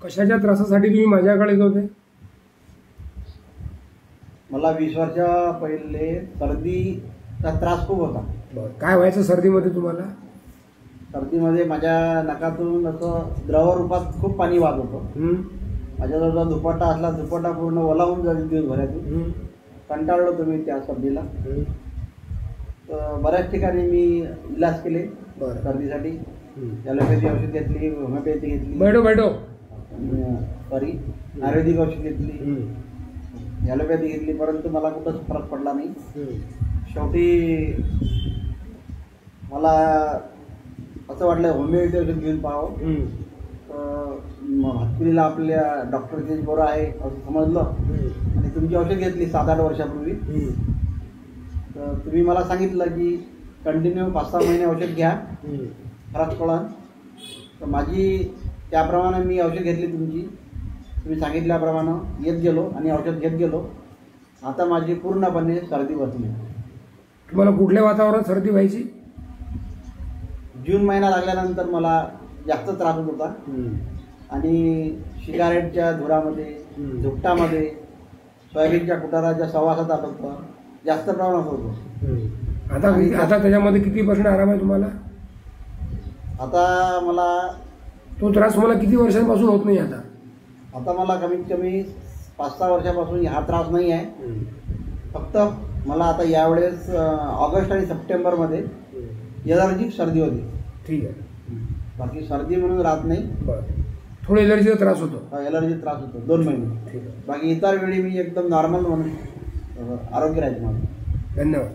कशाच्या त्रासासाठी तुम्ही माझ्याकडे येत होते? मला 20 वर्षा पहिले सर्दीचा त्रास खूप होता. बरं, काय व्हायचं सर्दीमध्ये तुम्हाला? सर्दीमध्ये माझ्या नकातून असं द्रव रूपात खूप पाणी वाहत होतं. माझ्याजवळ दुपट्टा असला, दुपट्टा पूर्ण ओलावून जाईल दिवसभरातून. कंटाळलो तुम्ही त्या सर्दीला. तर बऱ्याच ठिकाणी मी इलाज केले सर्दीसाठी. ॲलोपॅथी औषध घेतली, होमिओपॅथी घेतली, सॉरी आयुर्वेदिक औषध घेतली, ॲलोपॅथी घेतली, परंतु मला कुठंच फरक पडला नाही. शेवटी मला असं वाटलं होमिओपॅथी औषध घेऊन पाहावं. हातकुलीला आपल्या डॉक्टर जे बरं आहे असं समजलं आणि तुमची औषध घेतली 7-8 वर्षापूर्वी. तर तुम्ही मला सांगितलं की कंटिन्यू 5-6 महिने औषध घ्या, फरक पडा. तर माझी त्याप्रमाणे मी औषध घेतली तुमची, तुम्ही सांगितल्याप्रमाणे येत गेलो आणि औषध घेत गेलो. आता माझी पूर्णपणे सर्दी बसली. तुम्हाला कुठल्या वातावरणात सर्दी व्हायची? जून महिना लागल्यानंतर मला जास्त त्रास होत होता आणि सिगारेटच्या धुरामध्ये, झुकटामध्ये, सोयाबीनच्या कुटाराच्या सहवासात आलं होतं, जास्त प्रमाणात होतो. आता त्याच्यामध्ये किती % आराम आहे तुम्हाला? आता मला तो त्रास मला किती वर्षांपासून होत नाही? आता मला कमीत कमी 5-6 वर्षापासून हा त्रास नाही आहे. फक्त मला आता यावेळेस ऑगस्ट आणि सप्टेंबरमध्ये एलर्जिक सर्दी होती. ठीक आहे, बाकी सर्दी म्हणून राहत नाही. थोडं एलर्जीचा त्रास होतो. एलर्जी त्रास होतो 2 महिने. बाकी इतर वेळी मी एकदम नॉर्मल म्हणून आरोग्य राहील माझं. धन्यवाद.